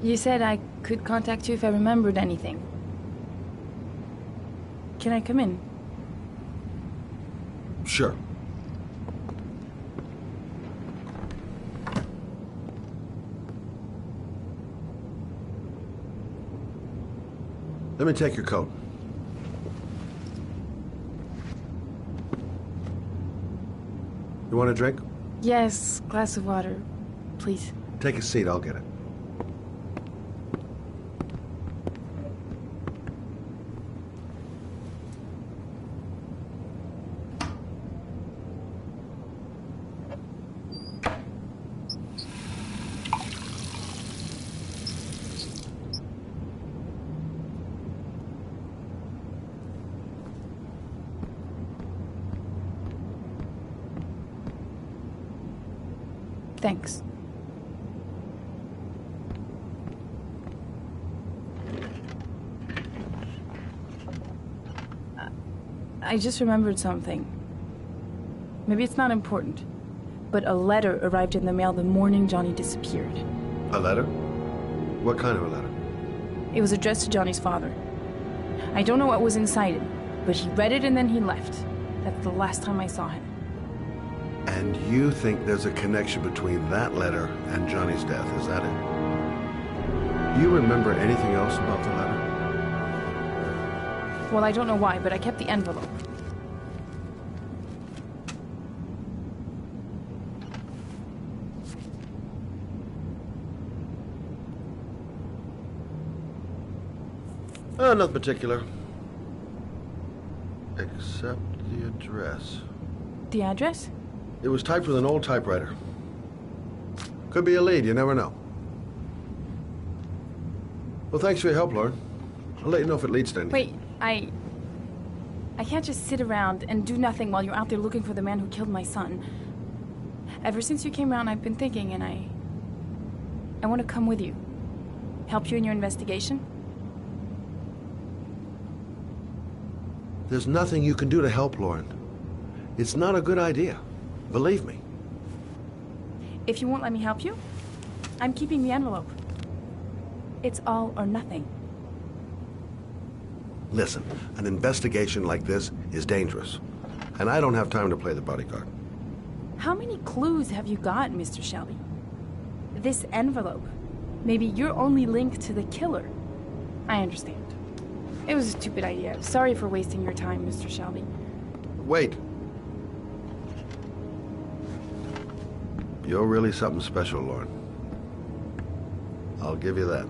You said I could contact you if I remembered anything. Can I come in? Sure. Let me take your coat. You want a drink? Yes, glass of water, please. Take a seat, I'll get it. I just remembered something. Maybe it's not important, but a letter arrived in the mail the morning Johnny disappeared. A letter? What kind of a letter? It was addressed to Johnny's father. I don't know what was inside it, but he read it and then he left. That's the last time I saw him. And you think there's a connection between that letter and Johnny's death, is that it? Do you remember anything else about the letter? Well, I don't know why, but I kept the envelope. Nothing particular. Except the address. The address? It was typed with an old typewriter. Could be a lead, you never know. Well, thanks for your help, Lauren. I'll let you know if it leads to anything. Wait, I can't just sit around and do nothing while you're out there looking for the man who killed my son. Ever since you came around, I've been thinking, and I want to come with you. Help you in your investigation. There's nothing you can do to help, Lauren. It's not a good idea. Believe me. If you won't let me help you, I'm keeping the envelope. It's all or nothing. Listen, an investigation like this is dangerous. And I don't have time to play the bodyguard. How many clues have you got, Mr. Shelby? This envelope. Maybe your only link to the killer. I understand. It was a stupid idea. Sorry for wasting your time, Mr. Shelby. Wait. You're really something special, Lauren. I'll give you that.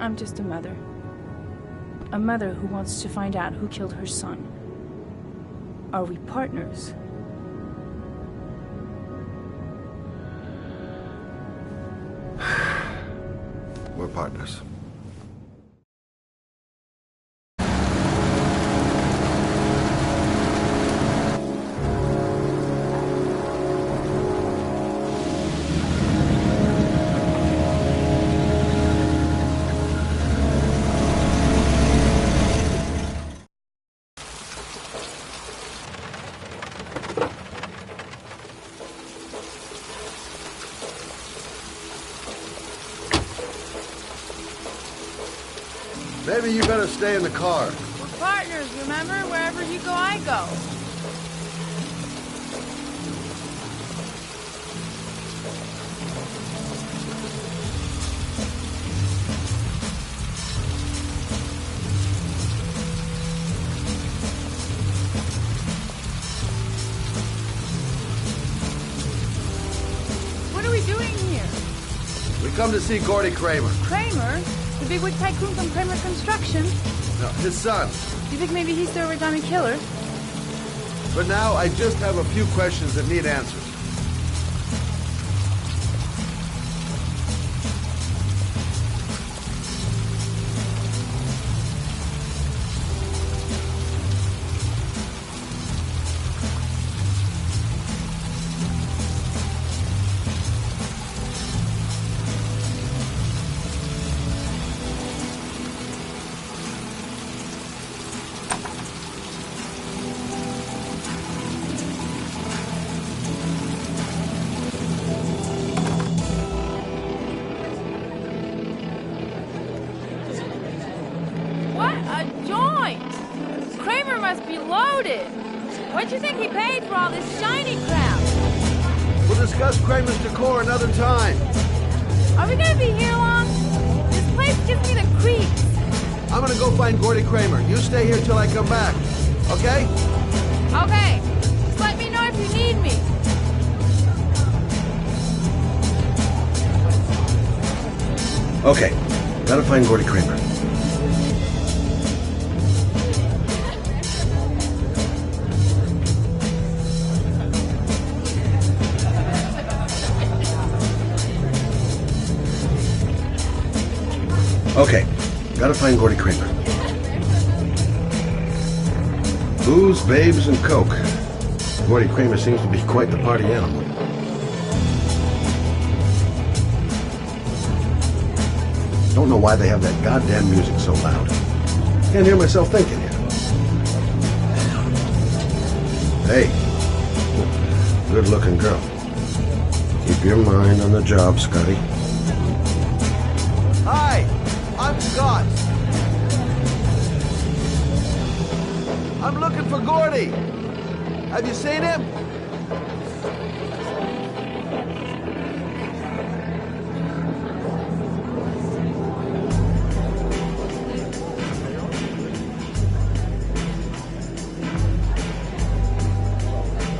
I'm just a mother. A mother who wants to find out who killed her son. Are we partners? We're partners. Maybe you better stay in the car. We're partners, remember? Wherever you go, I go. What are we doing here? We come to see Gordy Kramer. Kramer? The bigwig tycoon from Kramer Construction? No, his son. You think maybe he's the origami killer? But now I just have a few questions that need answers. What do you think he paid for all this shiny crap? We'll discuss Kramer's decor another time. Are we gonna be here long? This place gives me the creeps. I'm gonna go find Gordy Kramer. You stay here till I come back. Okay? Okay. Just let me know if you need me. Okay. Gotta find Gordy Kramer. Okay, gotta find Gordy Kramer. Booze, babes, and coke. Gordy Kramer seems to be quite the party animal. Don't know why they have that goddamn music so loud. Can't hear myself thinking here. Hey, good-looking girl. Keep your mind on the job, Scotty. Hi, I'm Scott. I'm looking for Gordy. Have you seen him?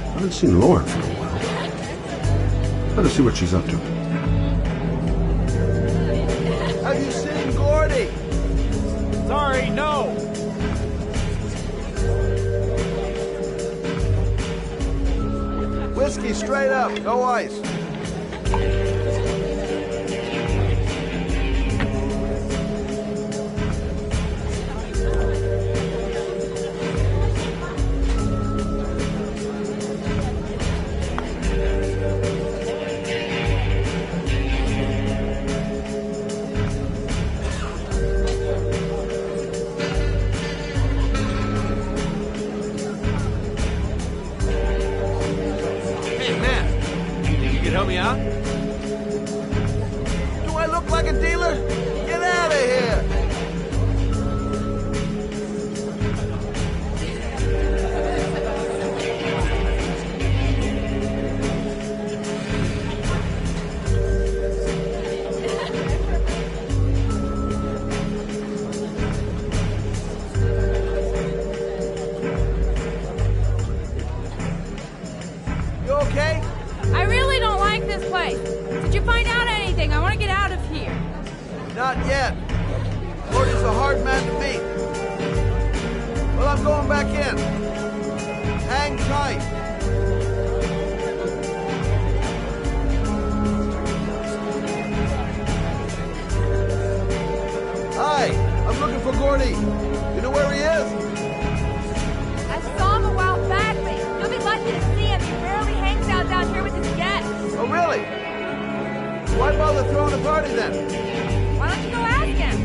I haven't seen Lauren for a while. Better see what she's up to. Have you seen Gordy? Sorry, no! Whiskey straight up, no ice. Hey, man! Think you could help me out? Do I look like a dealer? Get out of here! You okay? I really don't like this place. Did you find out anything? I want to get out of here. Not yet. Gordy's a hard man to beat. Well, I'm going back in. Hang tight. Hi, I'm looking for Gordy. You know where he is? I saw him a while back, but you'll be lucky to see him. He rarely hangs out down here with his guests. Oh, really? Why bother throwing a party then? Why don't you go ask him?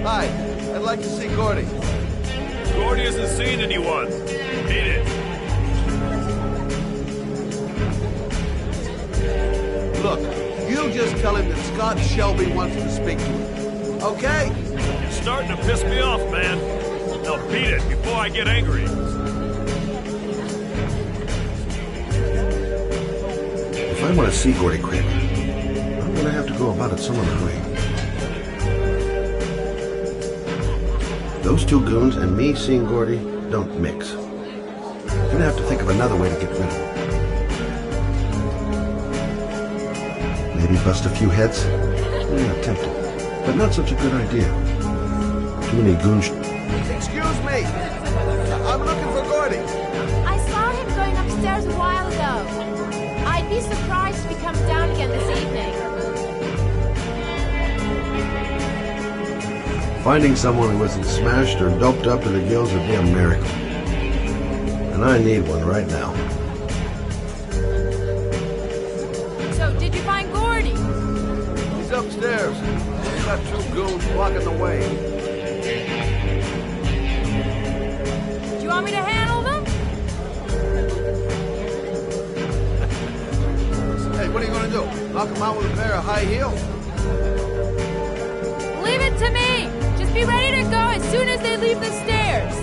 Hi, I'd like to see Gordy. Gordy hasn't seen anyone. Beat it. Look, you just tell him that Scott Shelby wants to speak to him. Okay? You're starting to piss me off, man. Now beat it before I get angry. If I want to see Gordy Kramer, I'm going to have to go about it some other way. Those two goons and me seeing Gordy don't mix. I'm going to have to think of another way to get rid of him. Maybe bust a few heads? Yeah, tempting. But not such a good idea. Too many goons. Excuse me. I'm looking for Gordy. I saw him going upstairs a while ago. I'd be surprised if he comes down again this evening. Finding someone who isn't smashed or doped up to the gills would be a miracle. And I need one right now. So, did you find Gordy? He's upstairs. He's got two goons blocking the way. Do you want me to handle them? Hey, what are you going to do? Knock him out with a pair of high heels? Leave it to me! Just be ready to go as soon as they leave the stairs.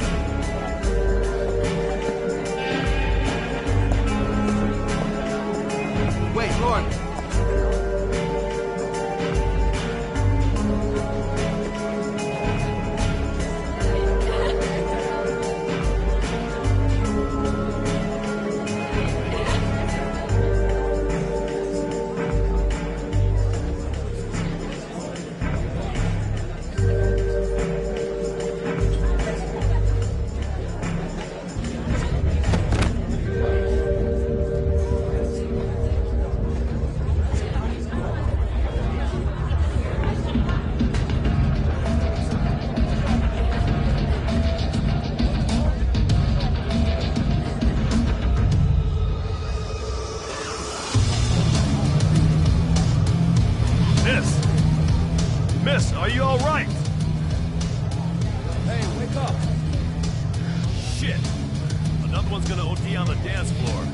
Wait, Lauren. right! Hey, wake up! Shit! Another one's gonna OD on the dance floor.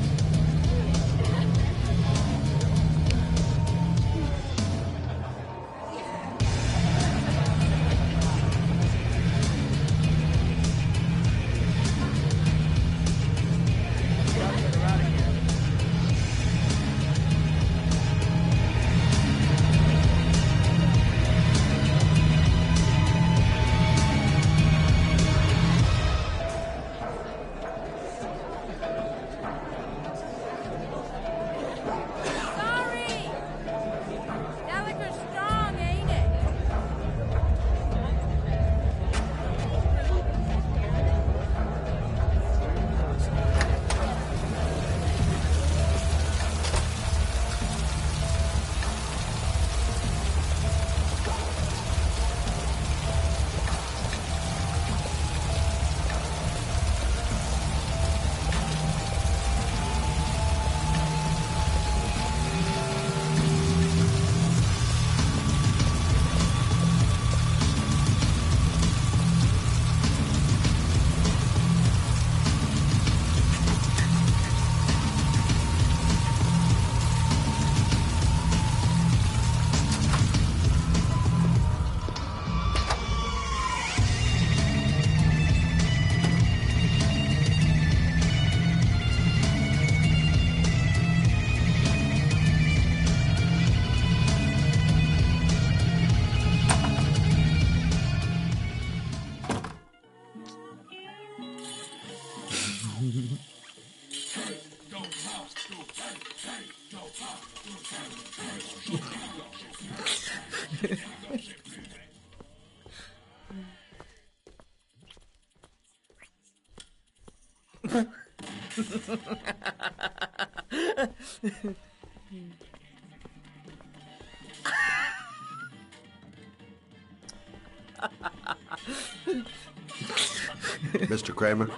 Mr. Kramer?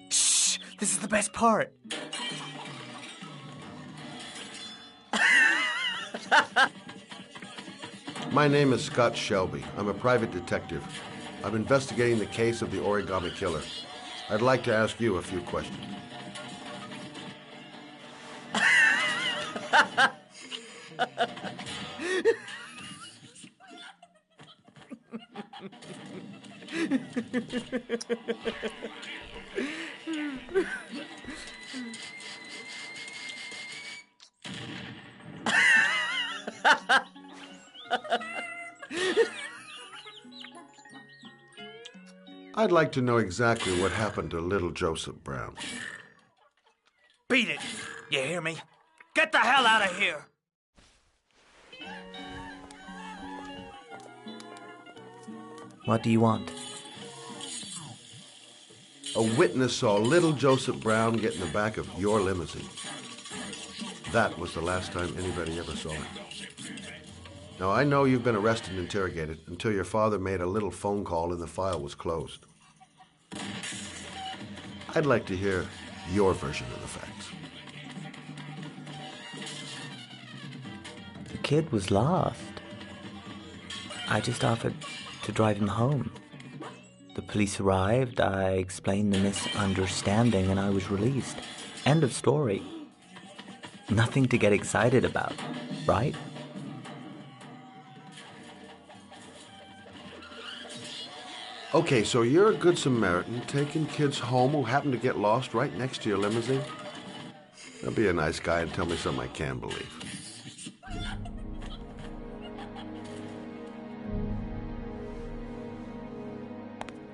Shh! This is the best part. My name is Scott Shelby. I'm a private detective. I'm investigating the case of the Origami Killer. I'd like to ask you a few questions. I'd like to know exactly what happened to little Joseph Brown. Beat it! You hear me? Get the hell out of here! What do you want? A witness saw little Joseph Brown get in the back of your limousine. That was the last time anybody ever saw him. Now, I know you've been arrested and interrogated until your father made a little phone call and the file was closed. I'd like to hear your version of the facts. The kid was lost. I just offered to drive him home. The police arrived, I explained the misunderstanding, and I was released. End of story. Nothing to get excited about, right? Okay, so you're a good Samaritan taking kids home who happen to get lost right next to your limousine? Now be a nice guy and tell me something I can believe.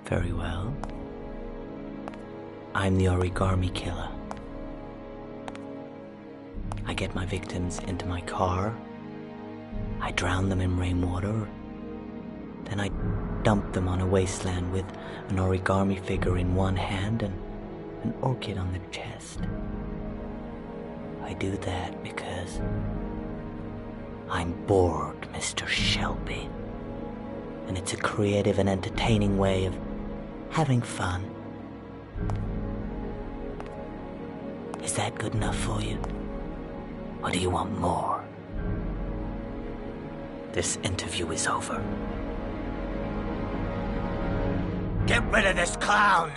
Very well. I'm the Origami Killer. I get my victims into my car. I drown them in rainwater. Then I dump them on a wasteland with an origami figure in one hand and an orchid on the chest. I do that because I'm bored, Mr. Shelby. And it's a creative and entertaining way of having fun. Is that good enough for you? Or do you want more? This interview is over. Get rid of this clown!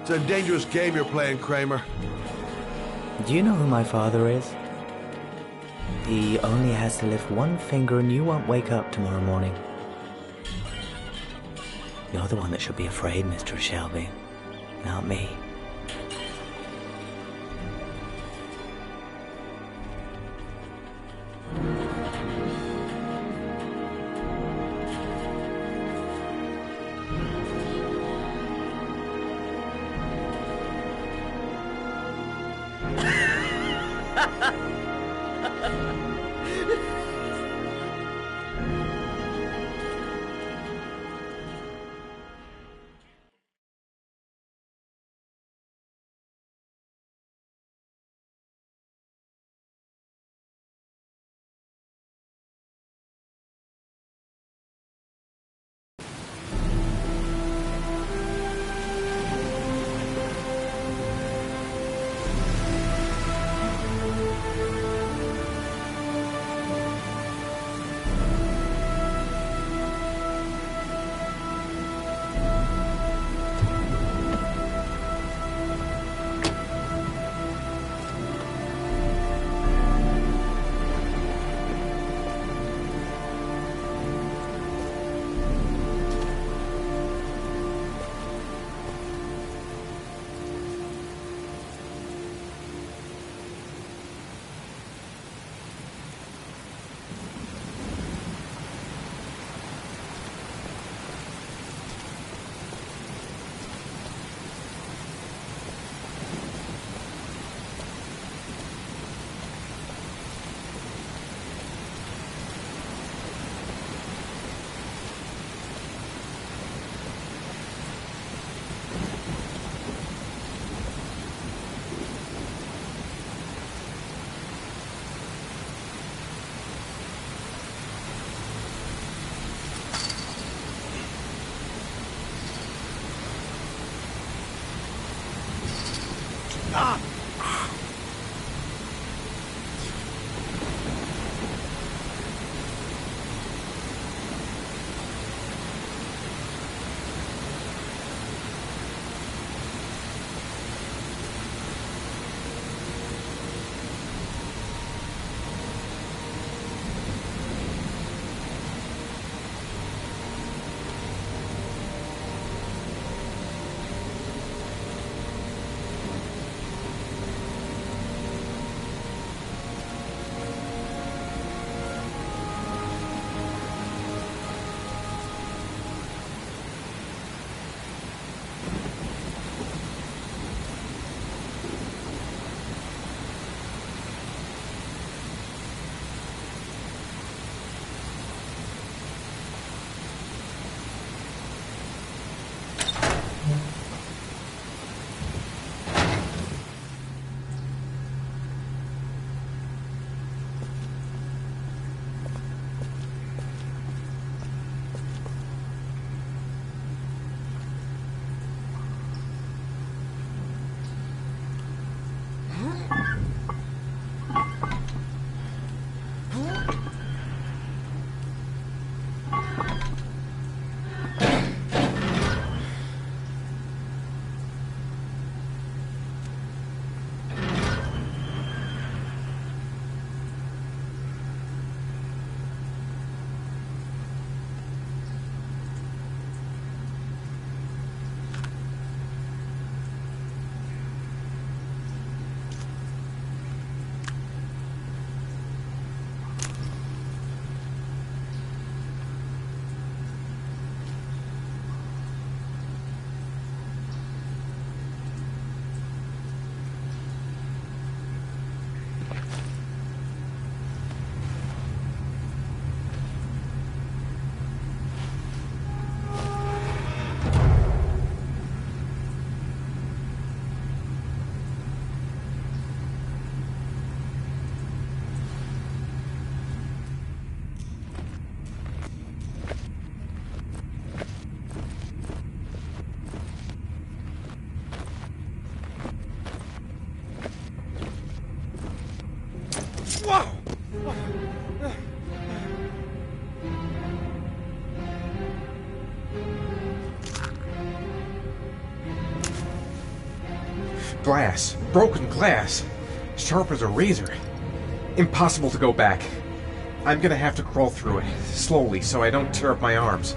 It's a dangerous game you're playing, Kramer. Do you know who my father is? He only has to lift one finger and you won't wake up tomorrow morning. You're the one that should be afraid, Mr. Shelby, not me. Glass. Broken glass. Sharp as a razor. Impossible to go back. I'm gonna have to crawl through it, slowly, so I don't tear up my arms.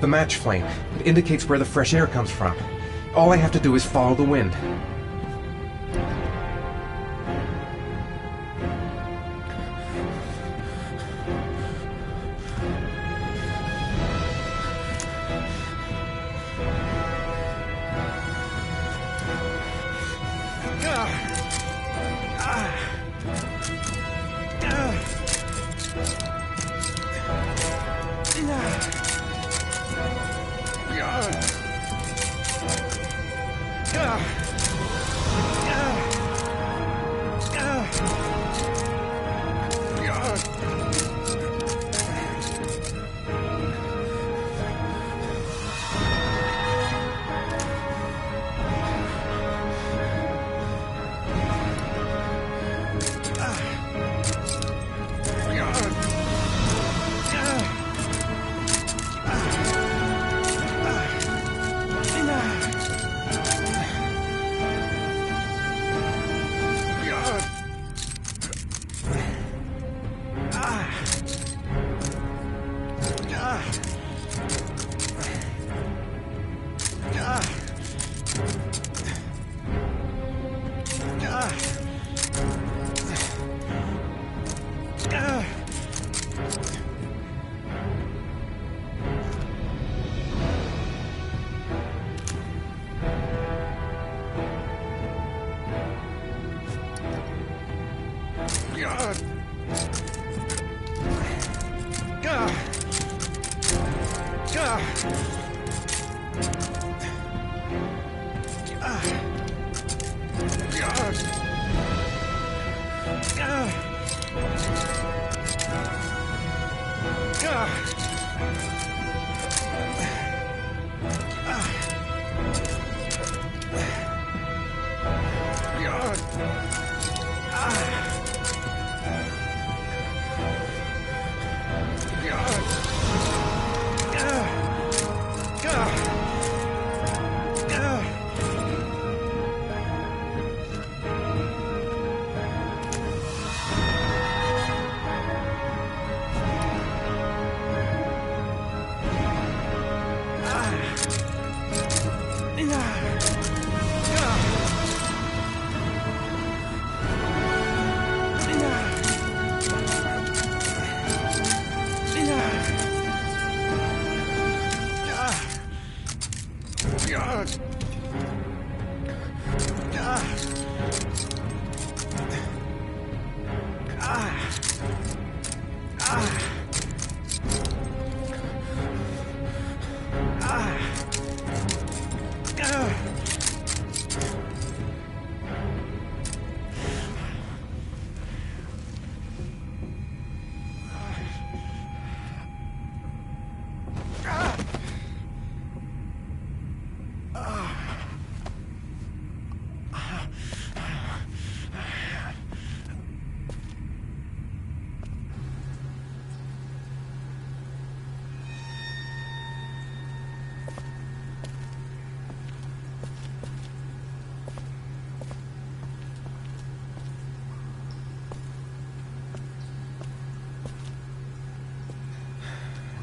The match flame. It indicates where the fresh air comes from. All I have to do is follow the wind.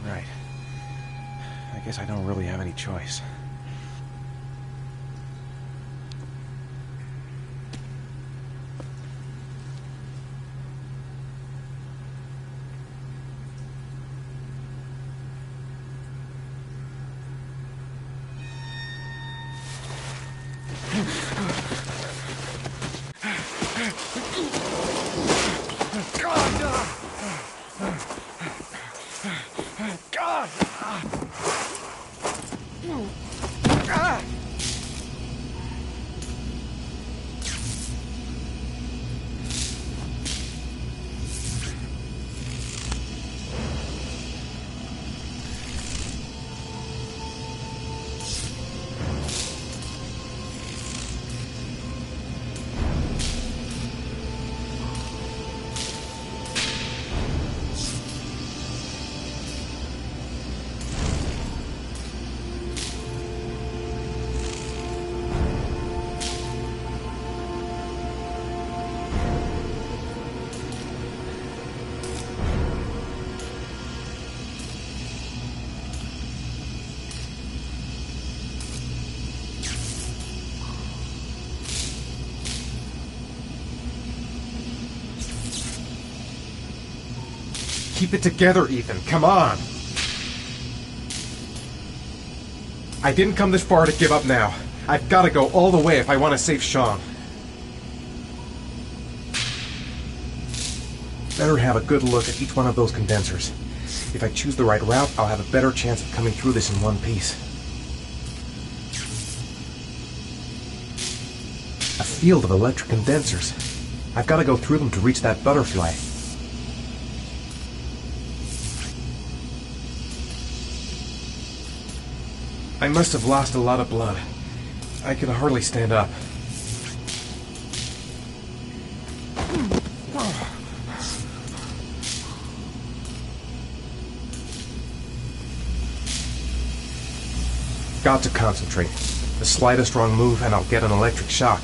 Right. I guess I don't really have any choice. Keep it together, Ethan. Come on. I didn't come this far to give up now. I've got to go all the way if I want to save Sean. Better have a good look at each one of those condensers. If I choose the right route, I'll have a better chance of coming through this in one piece. A field of electric condensers. I've got to go through them to reach that butterfly. I must have lost a lot of blood. I can hardly stand up. Got to concentrate. The slightest wrong move and I'll get an electric shock.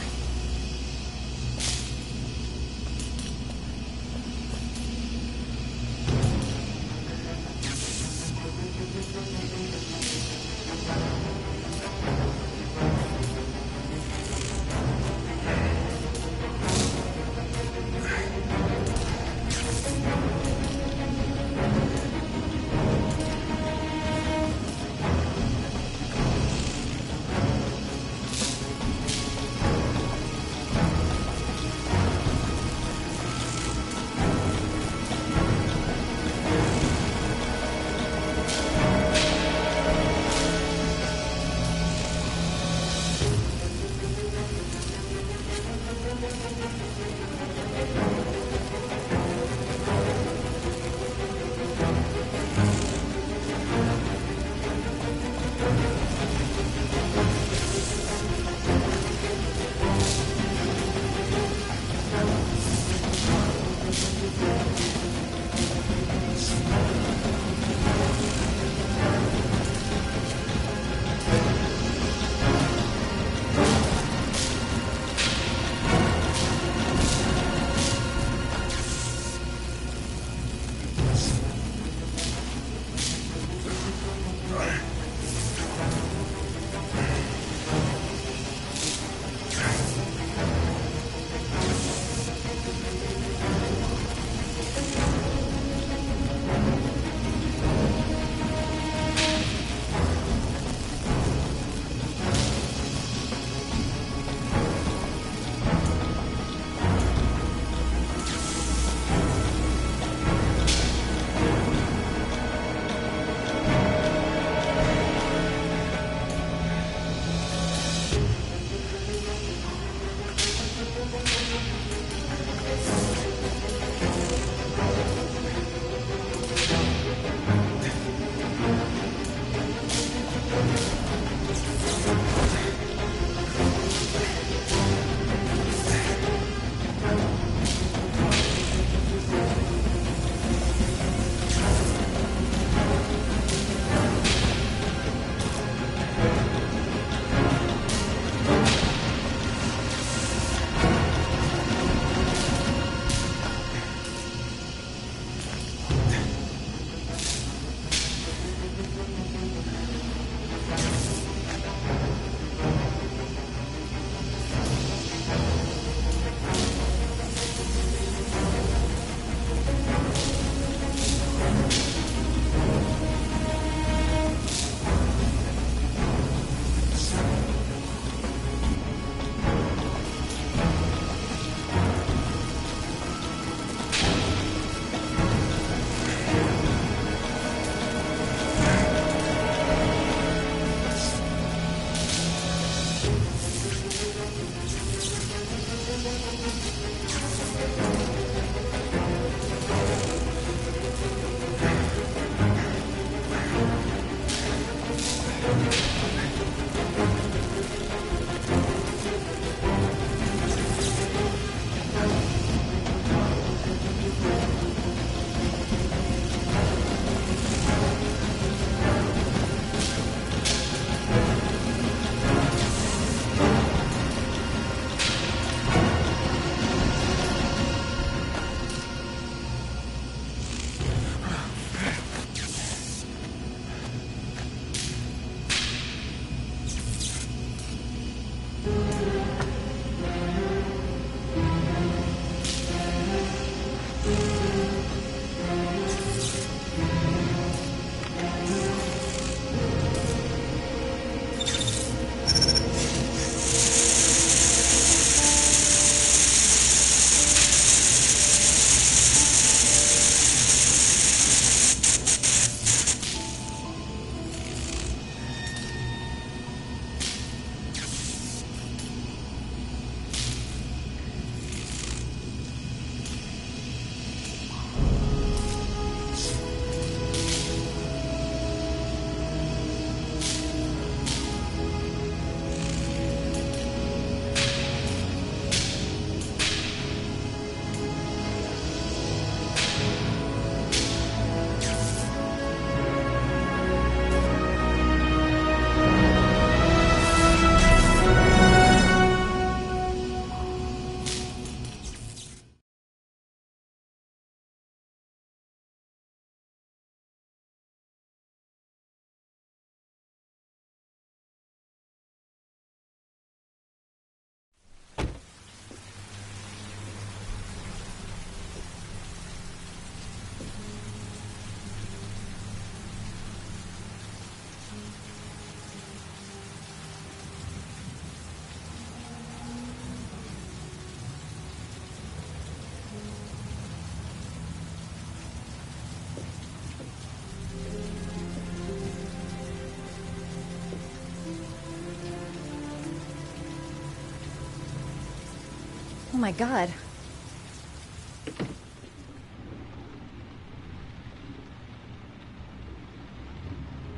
Oh my God.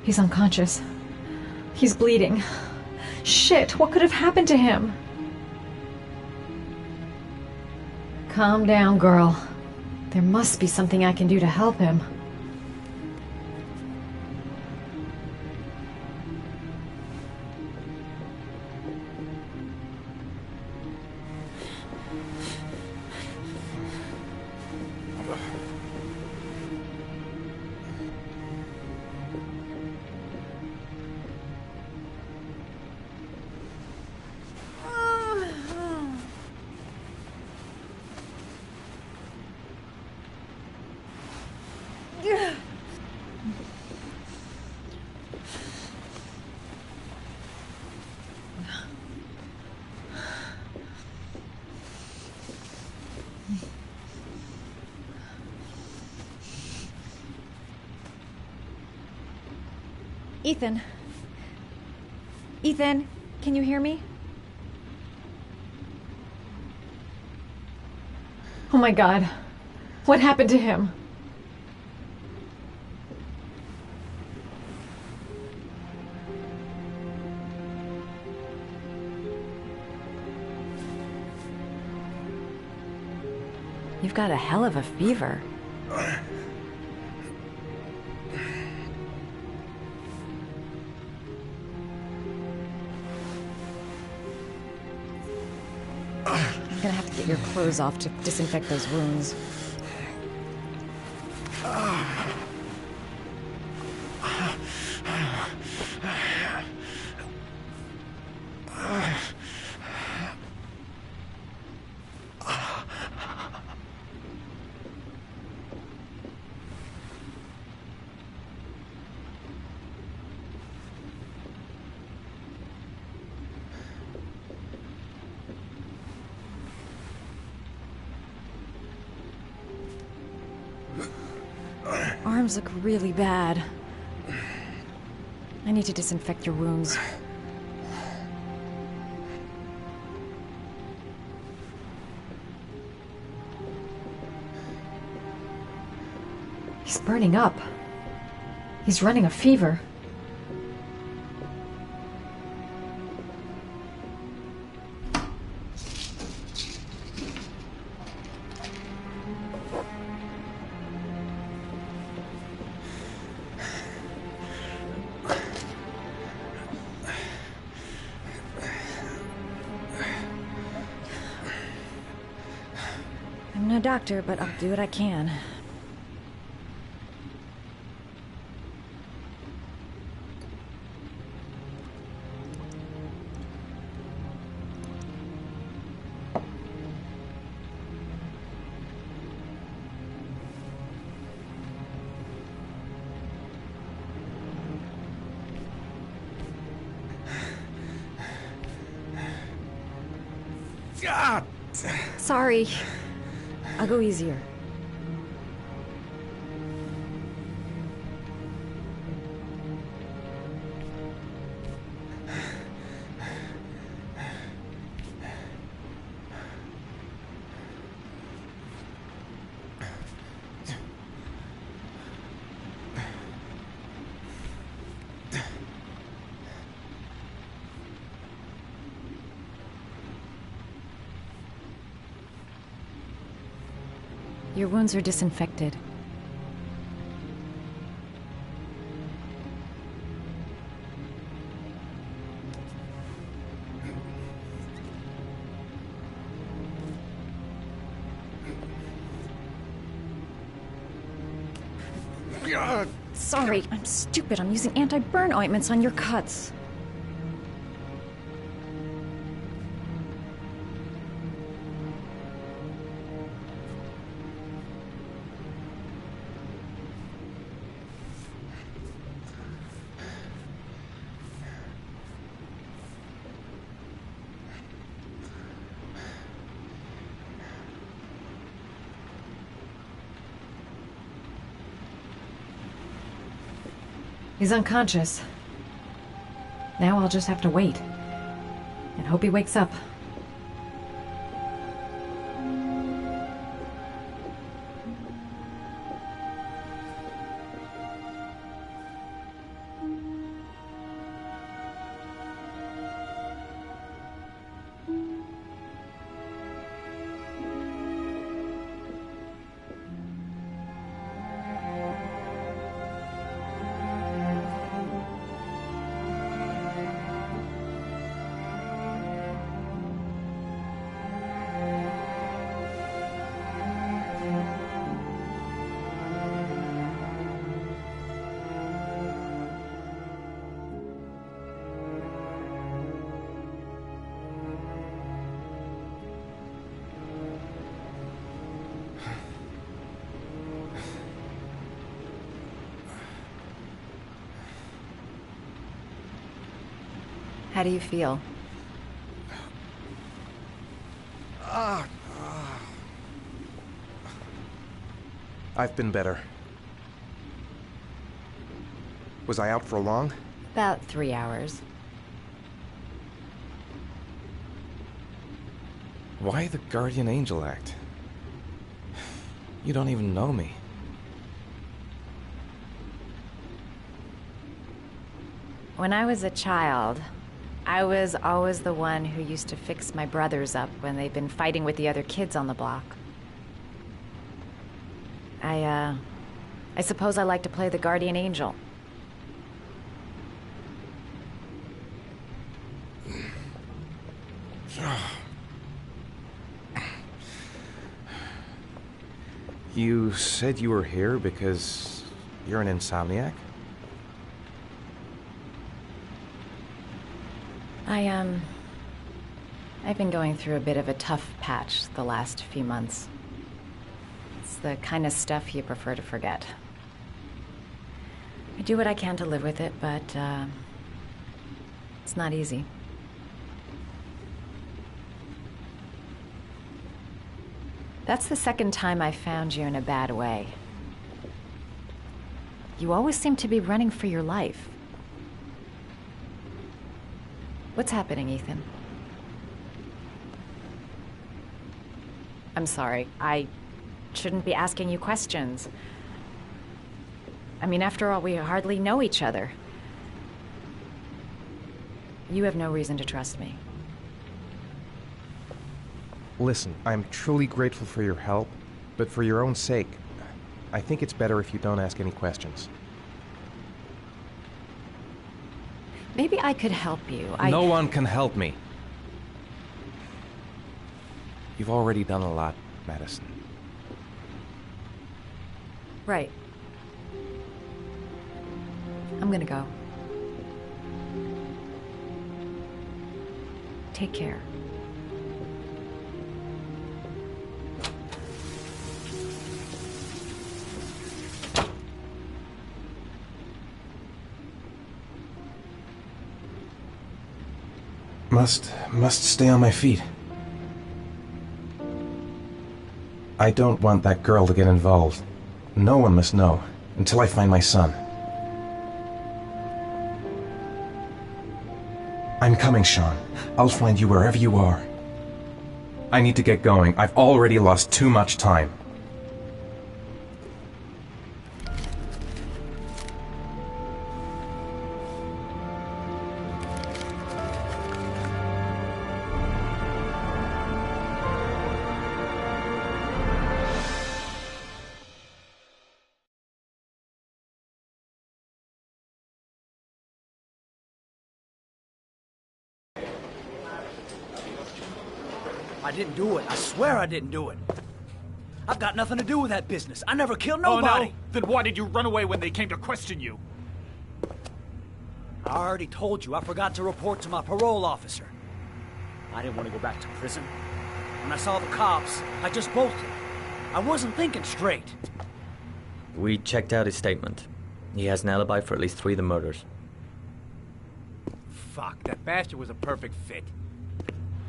He's unconscious. He's bleeding. Shit, what could have happened to him? Calm down, girl. There must be something I can do to help him. Ethan. Ethan, can you hear me? Oh my God. What happened to him? You've got a hell of a fever. I'm gonna have to get your clothes off to disinfect those wounds. Arms look really bad. I need to disinfect your wounds. He's burning up. He's running a fever. I'm no doctor, but I'll do what I can. God! Sorry. I'll go easier. Your wounds are disinfected. Sorry, I'm stupid. I'm using anti-burn ointments on your cuts. He's unconscious. Now I'll just have to wait. And hope he wakes up. How do you feel? I've been better. Was I out for long? About 3 hours. Why the Guardian Angel act? You don't even know me. When I was a child, I was always the one who used to fix my brothers up when they'd been fighting with the other kids on the block. I suppose I like to play the Guardian Angel. You said you were here because you're an insomniac? I've been going through a bit of a tough patch the last few months. It's the kind of stuff you prefer to forget. I do what I can to live with it, but, it's not easy. That's the second time I found you in a bad way. You always seem to be running for your life. What's happening, Ethan? I'm sorry. I shouldn't be asking you questions. I mean, after all, we hardly know each other. You have no reason to trust me. Listen, I'm truly grateful for your help, but for your own sake, I think it's better if you don't ask any questions. Maybe I could help you. No one can help me. You've already done a lot, Madison. Right. I'm gonna go. Take care. Must stay on my feet. I don't want that girl to get involved. No one must know, until I find my son. I'm coming, Sean. I'll find you wherever you are. I need to get going. I've already lost too much time. I didn't do it. I swear I didn't do it. I've got nothing to do with that business. I never killed nobody. Oh, no? Then why did you run away when they came to question you? I already told you I forgot to report to my parole officer. I didn't want to go back to prison. When I saw the cops, I just bolted. I wasn't thinking straight. We checked out his statement. He has an alibi for at least 3 of the murders. Fuck, that bastard was a perfect fit.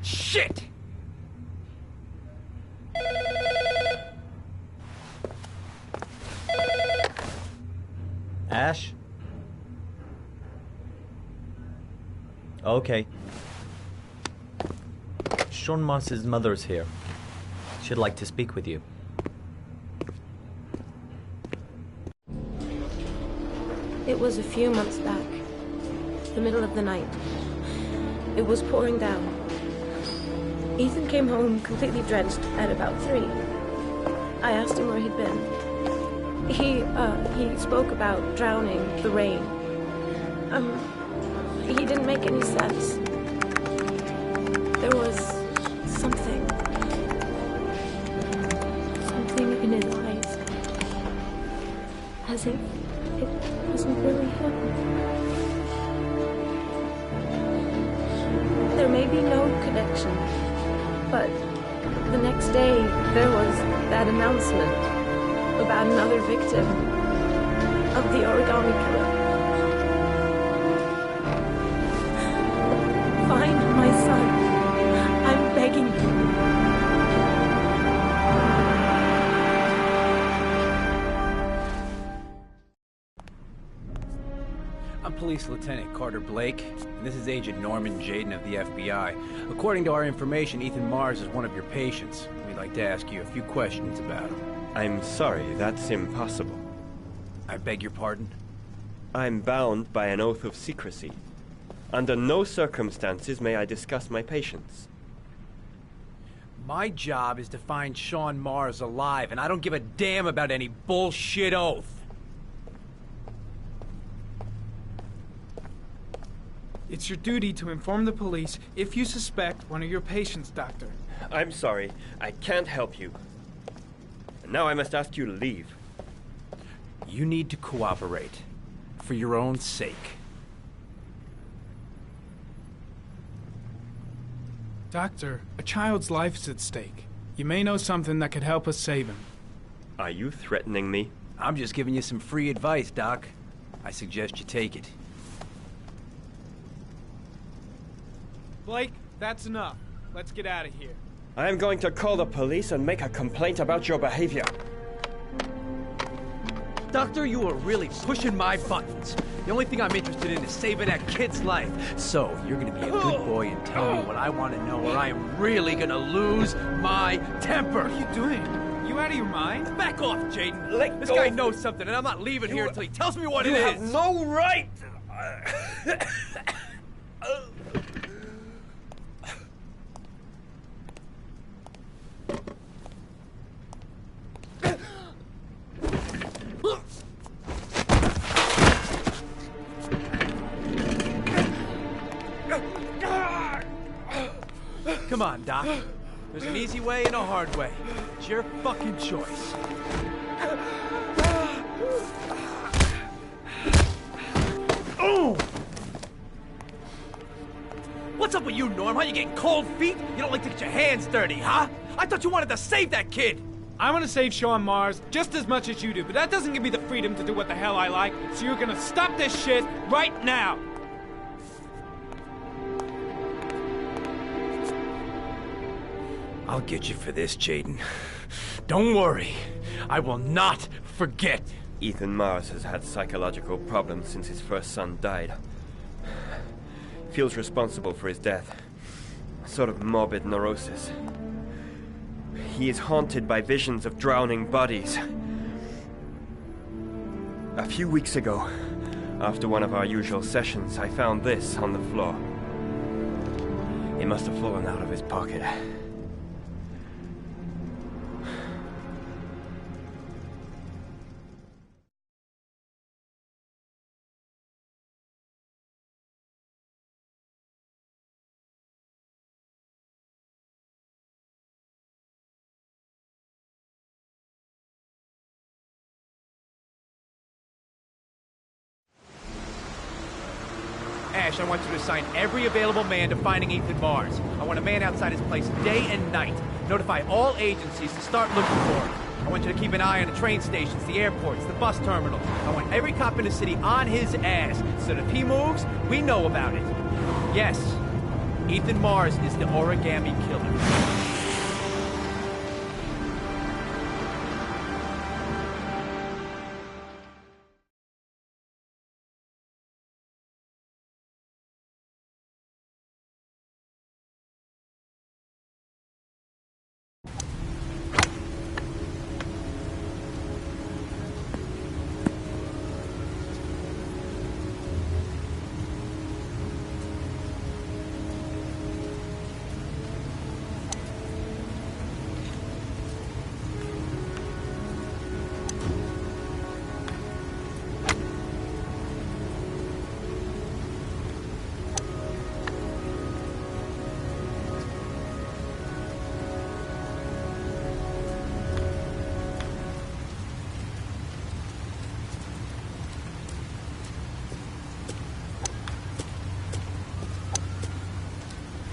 Shit! Ash? Okay. Sean Moss's mother's here. She'd like to speak with you. It was a few months back. The middle of the night. It was pouring down. Ethan came home completely drenched at about 3. I asked him where he'd been. He spoke about drowning, the rain. He didn't make any sense. There was something in his eyes. As if it wasn't really him. There may be no connection, but the next day there was that announcement about another victim of the origami killer. find my son. I'm begging you. I'm Police Lieutenant Carter Blake, and this is Agent Norman Jayden of the FBI. According to our information, Ethan Mars is one of your patients. We'd like to ask you a few questions about him. I'm sorry, that's impossible. I beg your pardon? I'm bound by an oath of secrecy. Under no circumstances may I discuss my patients. My job is to find Sean Mars alive, and I don't give a damn about any bullshit oath. It's your duty to inform the police if you suspect one of your patients, Doctor. I'm sorry, I can't help you. And now I must ask you to leave. You need to cooperate, for your own sake. Doctor, a child's life is at stake. You may know something that could help us save him. Are you threatening me? I'm just giving you some free advice, Doc. I suggest you take it. Blake, that's enough. Let's get out of here. I am going to call the police and make a complaint about your behavior. Doctor, you are really pushing my buttons. The only thing I'm interested in is saving that kid's life. So, you're gonna be a good boy and tell me what I want to know, or I am really gonna lose my temper. What are you doing? You out of your mind? Back off, Jayden. This guy knows something, and I'm not leaving here until he tells me what it is. You have no right! Come on, Doc. There's an easy way and a hard way. It's your fucking choice. Oh! What's up with you, Norm? How you getting cold feet? You don't like to get your hands dirty, huh? I thought you wanted to save that kid! I want to save Sean Mars just as much as you do, but that doesn't give me the freedom to do what the hell I like, so you're gonna stop this shit right now! I'll get you for this, Jayden. Don't worry. I will not forget. Ethan Mars has had psychological problems since his first son died. Feels responsible for his death. A sort of morbid neurosis. He is haunted by visions of drowning bodies. A few weeks ago, after one of our usual sessions, I found this on the floor. It must have fallen out of his pocket. Ash, I want you to assign every available man to finding Ethan Mars. I want a man outside his place day and night. Notify all agencies to start looking for him. I want you to keep an eye on the train stations, the airports, the bus terminals. I want every cop in the city on his ass, so that if he moves, we know about it. Yes, Ethan Mars is the origami killer.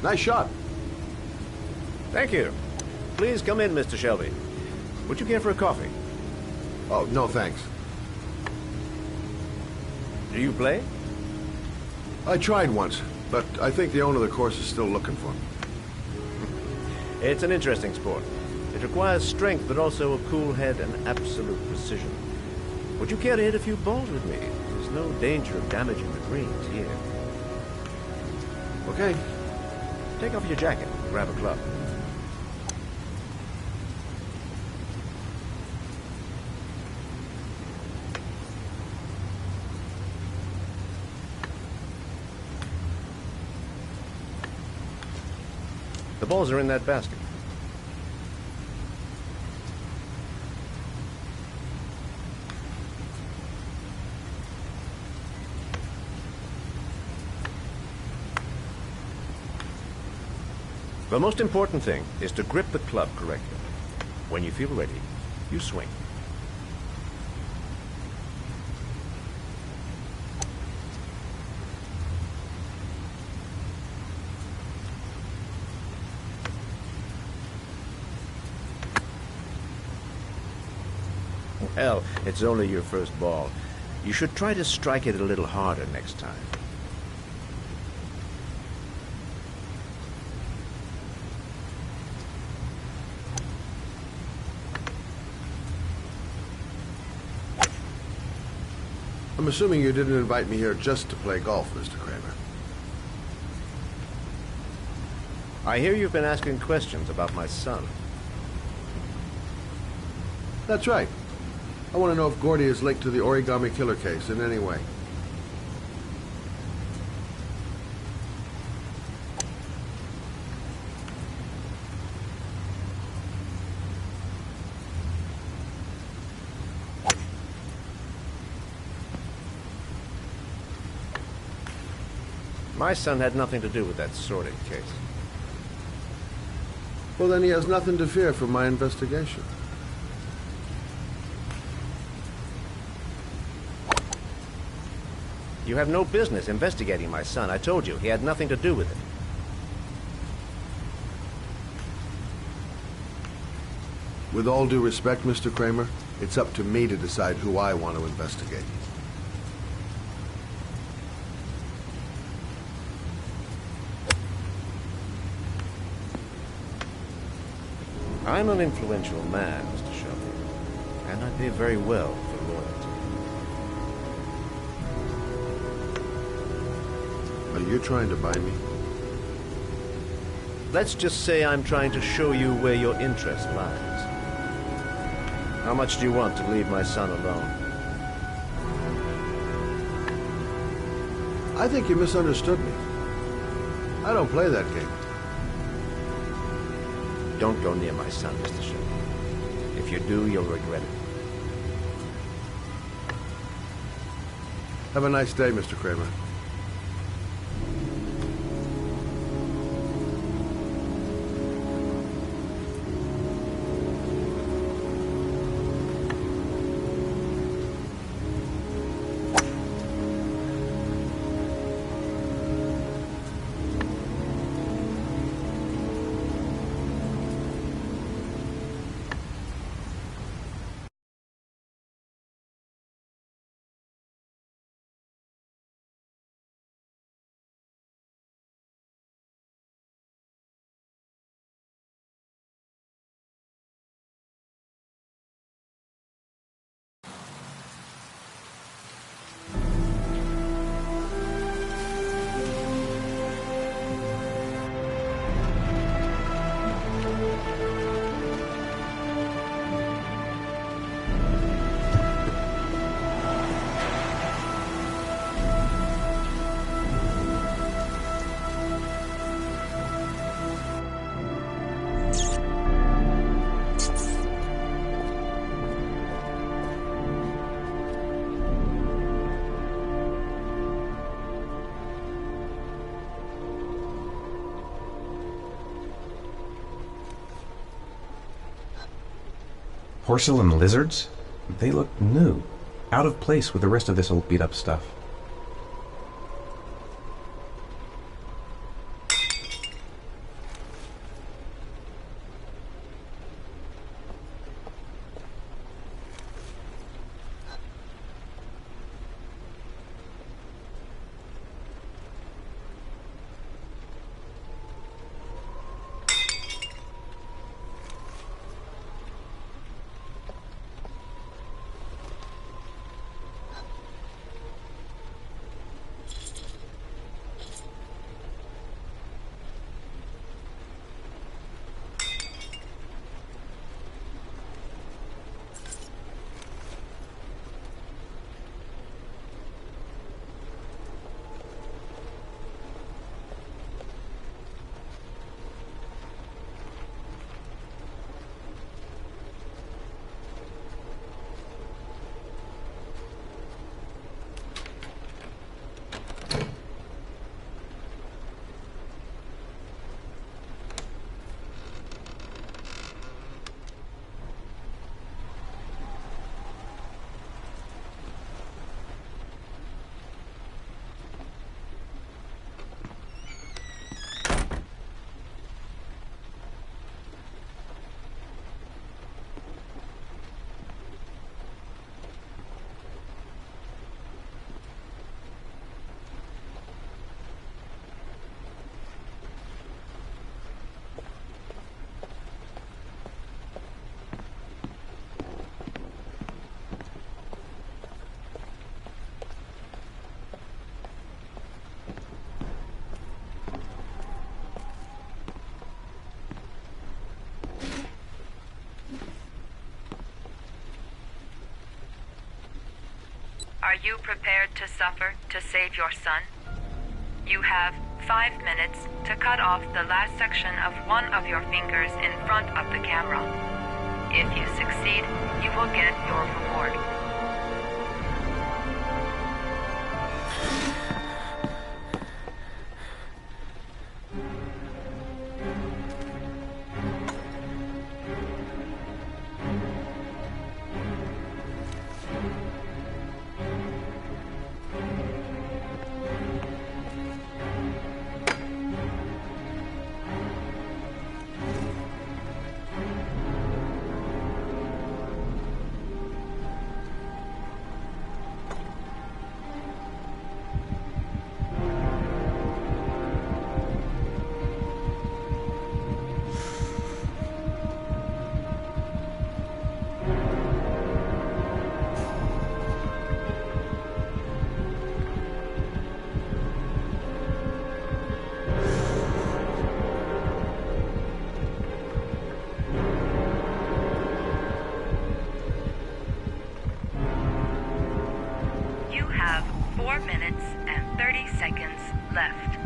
Nice shot. Thank you. Please come in, Mr. Shelby. Would you care for a coffee? Oh, no thanks. Do you play? I tried once. but I think the owner of the course is still looking for me. It's an interesting sport. It requires strength, but also a cool head and absolute precision. Would you care to hit a few balls with me? There's no danger of damaging the greens here. Okay. Take off your jacket and grab a club. The balls are in that basket. The most important thing is to grip the club correctly. When you feel ready, you swing. Well, it's only your first ball. You should try to strike it a little harder next time. I'm assuming you didn't invite me here just to play golf, Mr. Kramer. I hear you've been asking questions about my son. That's right. I want to know if Gordy is linked to the Origami Killer case in any way. My son had nothing to do with that sordid case. Well, then he has nothing to fear from my investigation. You have no business investigating my son. I told you, he had nothing to do with it. With all due respect, Mr. Kramer, it's up to me to decide who I want to investigate. I'm an influential man, Mr. Shelby, and I pay very well for loyalty. Are you trying to buy me? Let's just say I'm trying to show you where your interest lies. How much do you want to leave my son alone? I think you misunderstood me. I don't play that game. Don't go near my son, Mr. Shelby. If you do, you'll regret it. Have a nice day, Mr. Kramer. Porcelain lizards? They look new, out of place with the rest of this old beat-up stuff. Are you prepared to suffer to save your son? You have 5 minutes to cut off the last section of one of your fingers in front of the camera. If you succeed, you will get your reward. You have 4 minutes and 30 seconds left.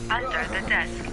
Under the desk.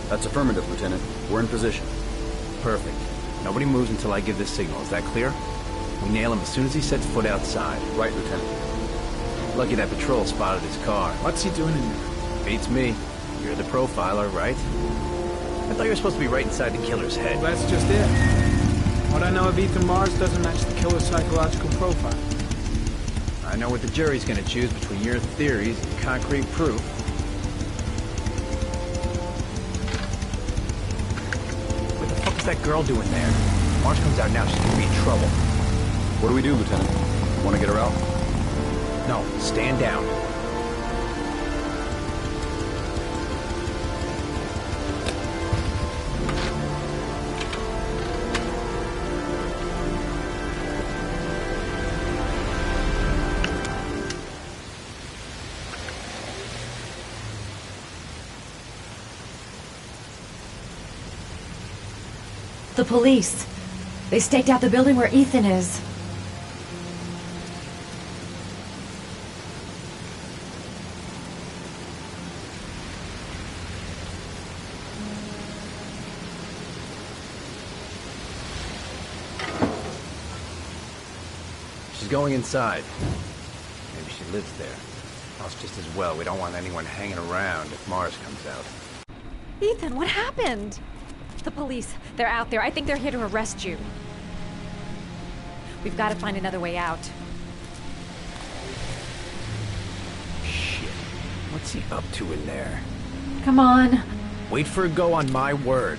That's affirmative, Lieutenant. We're in position. Perfect. Nobody moves until I give the signal. Is that clear? We nail him as soon as he sets foot outside. Right, Lieutenant. Lucky that patrol spotted his car. What's he doing in there? Beats me. You're the profiler, right? I thought you were supposed to be right inside the killer's head. Well, that's just it. What I know of Ethan Mars doesn't match the killer's psychological profile. I know what the jury's gonna choose between your theories and concrete proof. What the fuck is that girl doing there? Mars comes out now, she's gonna be in trouble. What do we do, Lieutenant? Want to get her out? No, stand down. The police. They staked out the building where Ethan is. She's going inside. Maybe she lives there. Else just as well, we don't want anyone hanging around if Mars comes out. Ethan, what happened? The police. They're out there. I think they're here to arrest you. We've got to find another way out. Shit. What's he up to in there? Come on. Wait for a go on my word.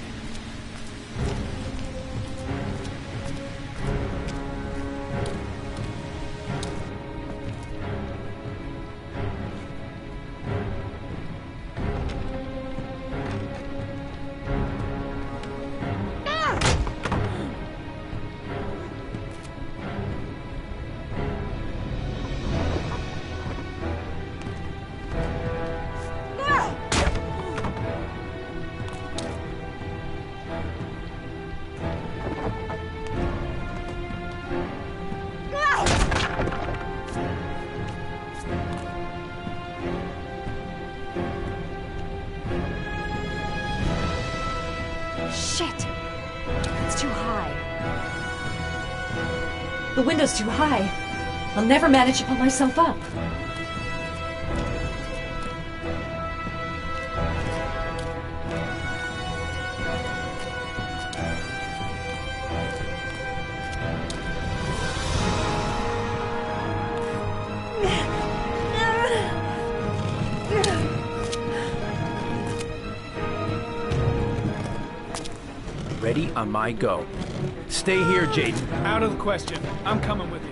Shit! It's too high. The window's too high. I'll never manage to pull myself up. Ready on my go. Stay here, Jaden. Out of the question. I'm coming with you.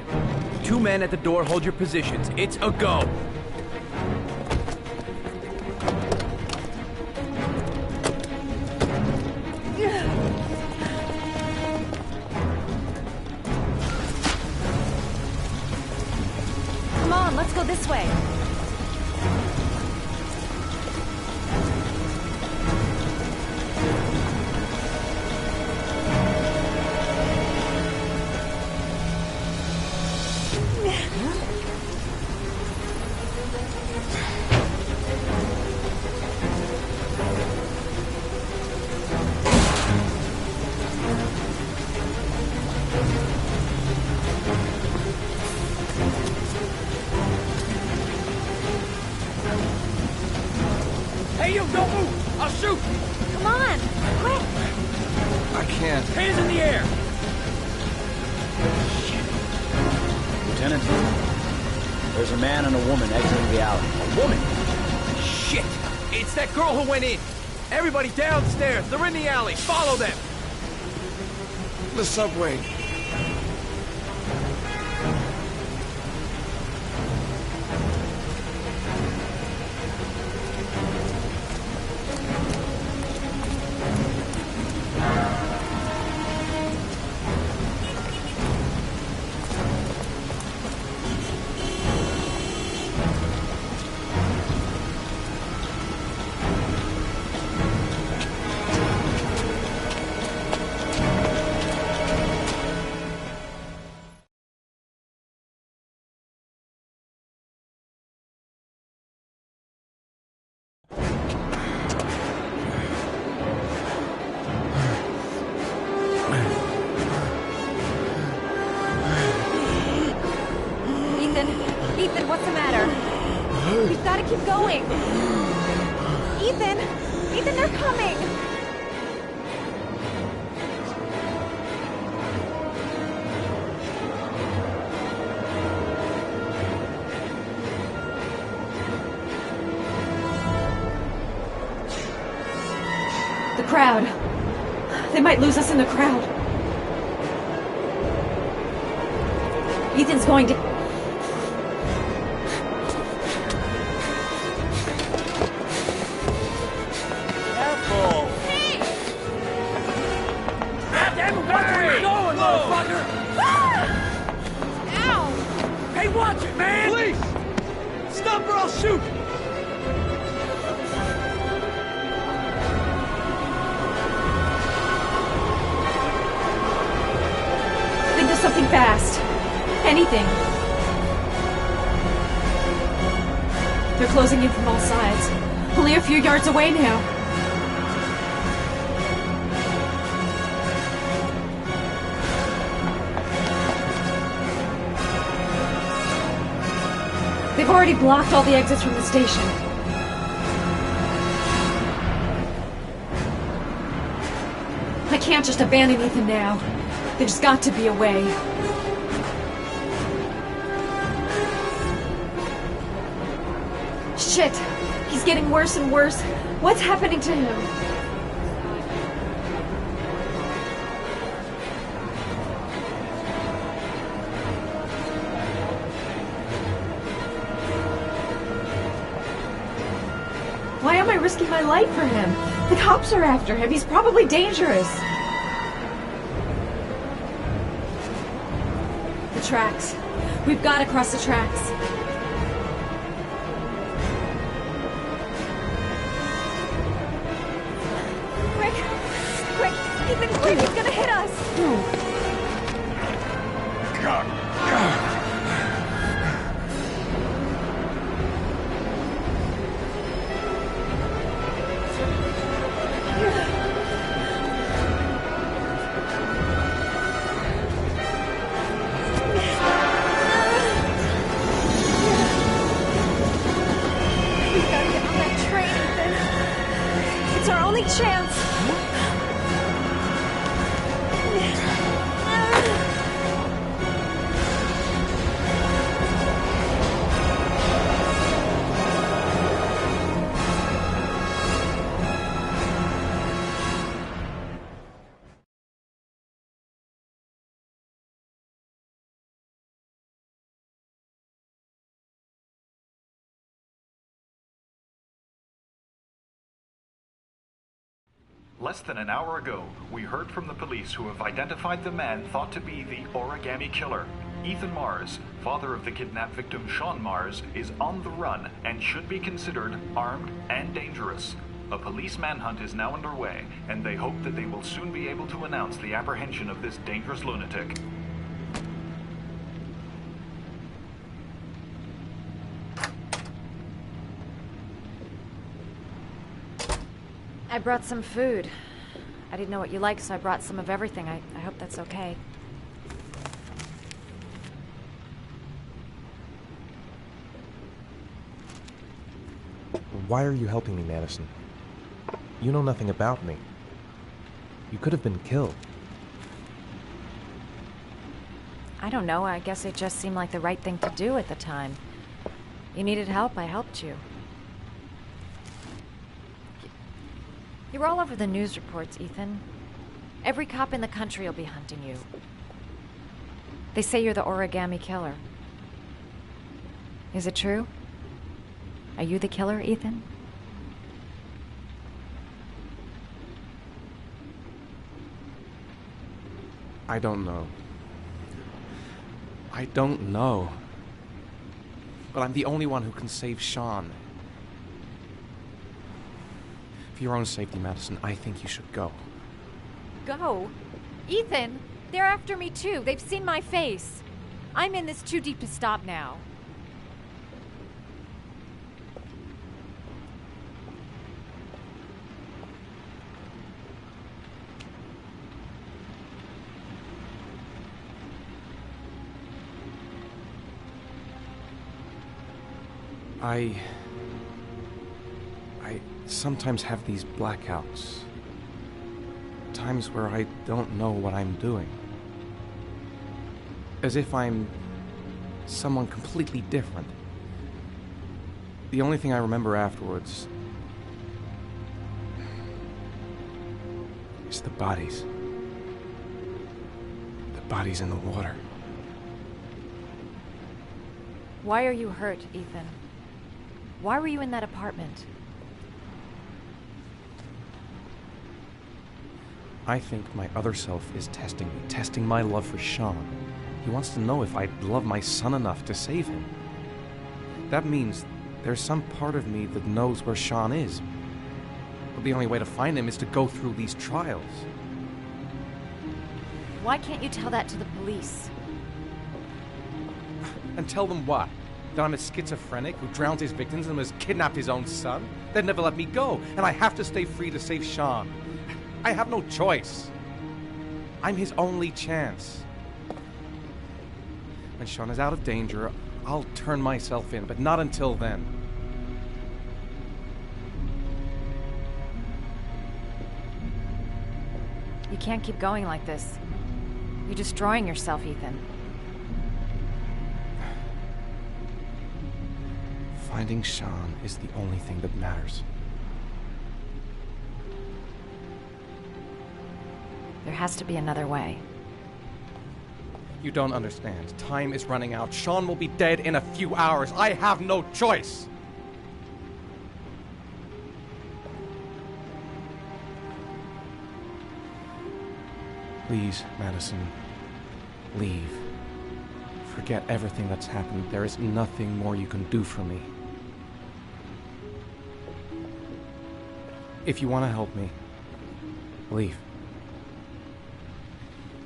2 men at the door, hold your positions. It's a go. Come on, let's go this way. Hey, you, don't move! I'll shoot! Come on, quick! I can't. Hands in the air! Lieutenant, there's a man and a woman exiting the alley. A woman? Shit! It's that girl who went in! Everybody downstairs! They're in the alley! Follow them! The subway. Ethan, what's the matter? We've got to keep going. Ethan! Ethan, they're coming! The crowd. They might lose us in the crowd. Ethan's going to... Hey, watch it, man! Please! Stop or I'll shoot! something fast. Anything. They're closing in from all sides. Only a few yards away now. They've already blocked all the exits from the station. I can't just abandon Ethan now. There's got to be a way. Shit! He's getting worse and worse. What's happening to him? Why am I risking my life for him? The cops are after him. He's probably dangerous. The tracks. We've got to cross the tracks. Quick! Quick! Ethan, quick! He's gonna hit us! Chance. Less than an hour ago, we heard from the police who have identified the man thought to be the Origami Killer. Ethan Mars, father of the kidnapped victim Sean Mars, is on the run and should be considered armed and dangerous. A police manhunt is now underway, and they hope that they will soon be able to announce the apprehension of this dangerous lunatic. I brought some food. I didn't know what you liked, so I brought some of everything. I hope that's okay. Why are you helping me, Madison? You know nothing about me. You could have been killed. I don't know. I guess it just seemed like the right thing to do at the time. You needed help, I helped you. You're all over the news reports, Ethan. Every cop in the country will be hunting you. They say you're the Origami Killer. Is it true? Are you the killer, Ethan? I don't know. I don't know. But I'm the only one who can save Sean. For your own safety, Madison, I think you should go. Go? Ethan, they're after me too. They've seen my face. I'm in this too deep to stop now. I sometimes have these blackouts. Times where I don't know what I'm doing. As if I'm someone completely different. The only thing I remember afterwards is the bodies. The bodies in the water. Why are you hurt, Ethan? Why were you in that apartment? I think my other self is testing me, testing my love for Sean. He wants to know if I love my son enough to save him. That means there's some part of me that knows where Sean is. But the only way to find him is to go through these trials. Why can't you tell that to the police? And tell them what? That I'm a schizophrenic who drowned his victims and has kidnapped his own son? They'd never let me go, and I have to stay free to save Sean. I have no choice. I'm his only chance. When Sean is out of danger, I'll turn myself in, but not until then. You can't keep going like this. You're destroying yourself, Ethan. Finding Sean is the only thing that matters. There has to be another way. You don't understand. Time is running out. Sean will be dead in a few hours. I have no choice. Please, Madison, leave. Forget everything that's happened. There is nothing more you can do for me. If you want to help me, leave.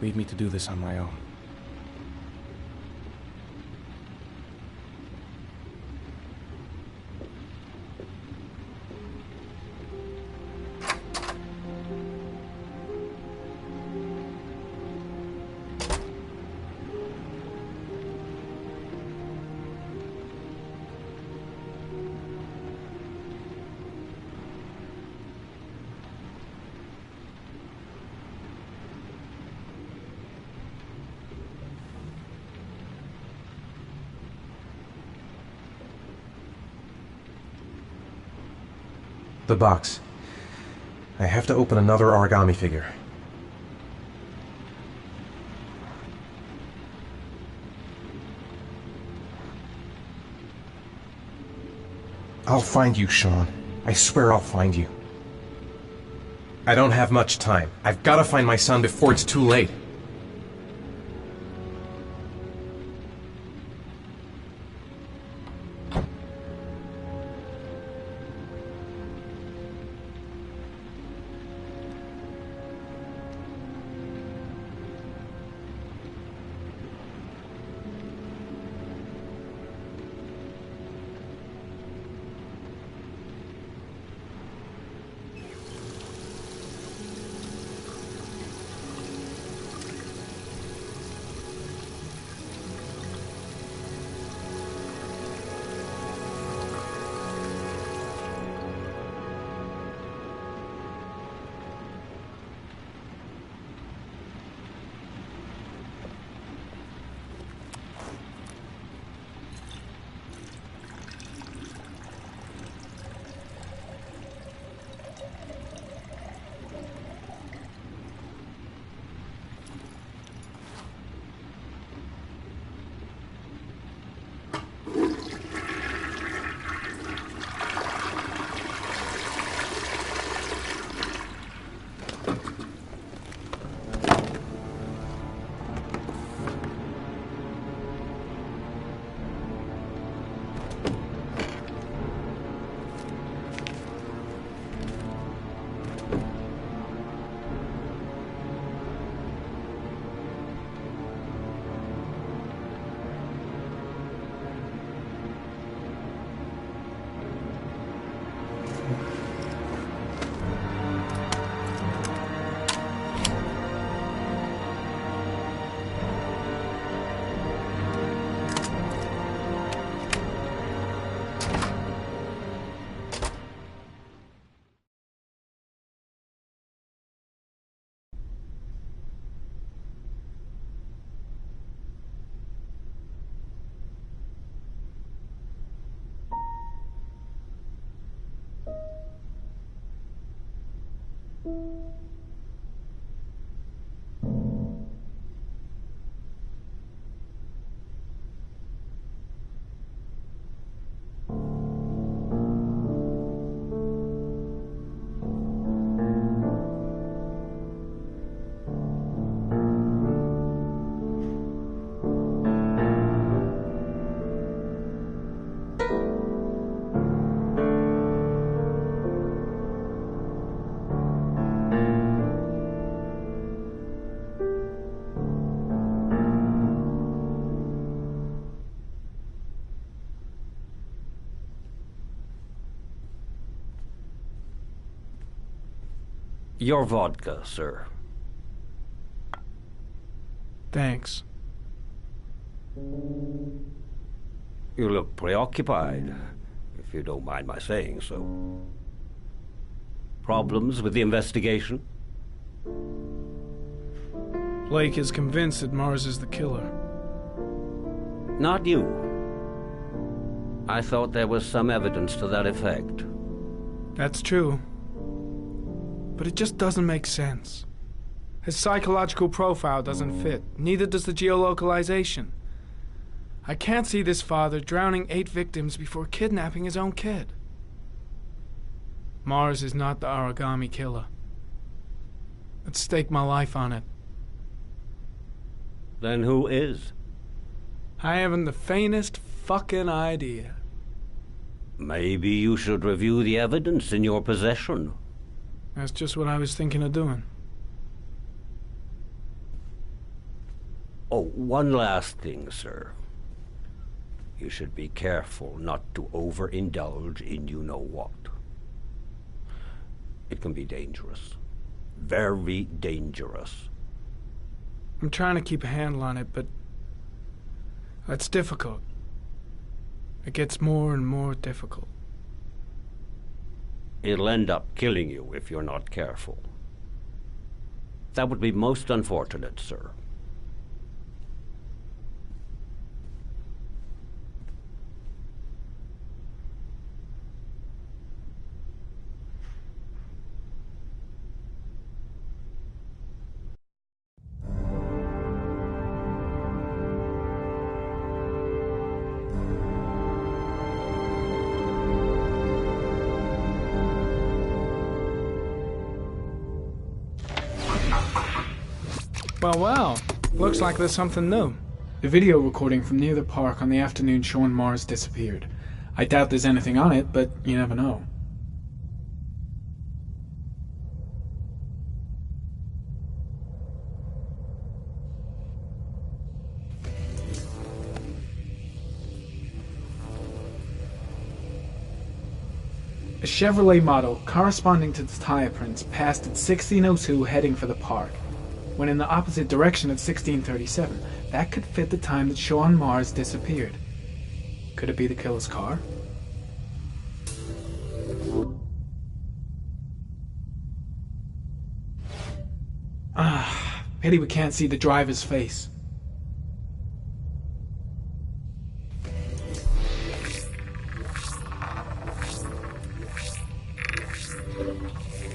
Leave me to do this on my own. The box. I have to open another origami figure. I'll find you, Sean. I swear I'll find you. I don't have much time. I've got to find my son before it's too late. Your vodka, sir. Thanks. You look preoccupied, if you don't mind my saying so. Problems with the investigation? Blake is convinced that Mars is the killer. Not you. I thought there was some evidence to that effect. That's true. But it just doesn't make sense. His psychological profile doesn't fit. Neither does the geolocalization. I can't see this father drowning 8 victims before kidnapping his own kid. Mars is not the origami killer. I'd stake my life on it. Then who is? I haven't the faintest fucking idea. Maybe you should review the evidence in your possession. That's just what I was thinking of doing. Oh, one last thing, sir. You should be careful not to overindulge in you-know-what. It can be dangerous. Very dangerous. I'm trying to keep a handle on it, but it's difficult. It gets more and more difficult. It'll end up killing you if you're not careful. That would be most unfortunate, sir. Well, looks like there's something new. The video recording from near the park on the afternoon Sean Mars disappeared. I doubt there's anything on it, but you never know. A Chevrolet model corresponding to the tire prints passed at 1602 heading for the park. When in the opposite direction at 1637. That could fit the time that Sean Mars disappeared. Could it be the killer's car? Pity we can't see the driver's face.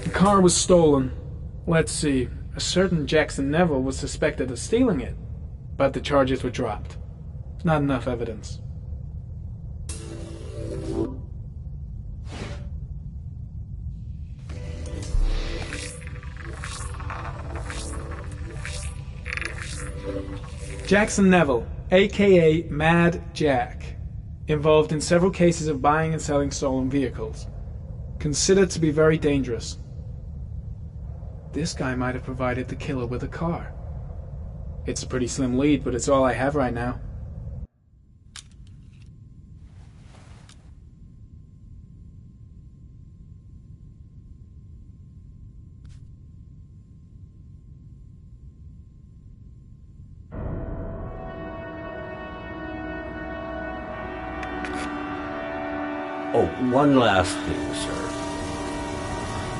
The car was stolen. Let's see. A certain Jackson Neville was suspected of stealing it, but the charges were dropped. Not enough evidence. Jackson Neville, aka Mad Jack, involved in several cases of buying and selling stolen vehicles. Considered to be very dangerous. This guy might have provided the killer with a car. It's a pretty slim lead, but it's all I have right now. Oh, one last thing, sir.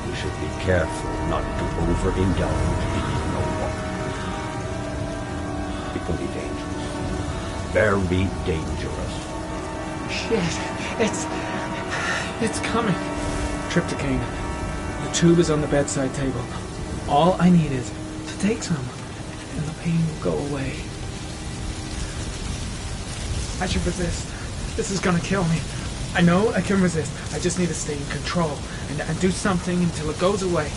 You should be careful not to overindulge in you-know-what. It can be dangerous. Very dangerous. Shit, it's coming. Trypticane. The tube is on the bedside table. All I need is to take some, and the pain will go away. I should resist. This is gonna kill me. I know I can resist. I just need to stay in control and do something until it goes away.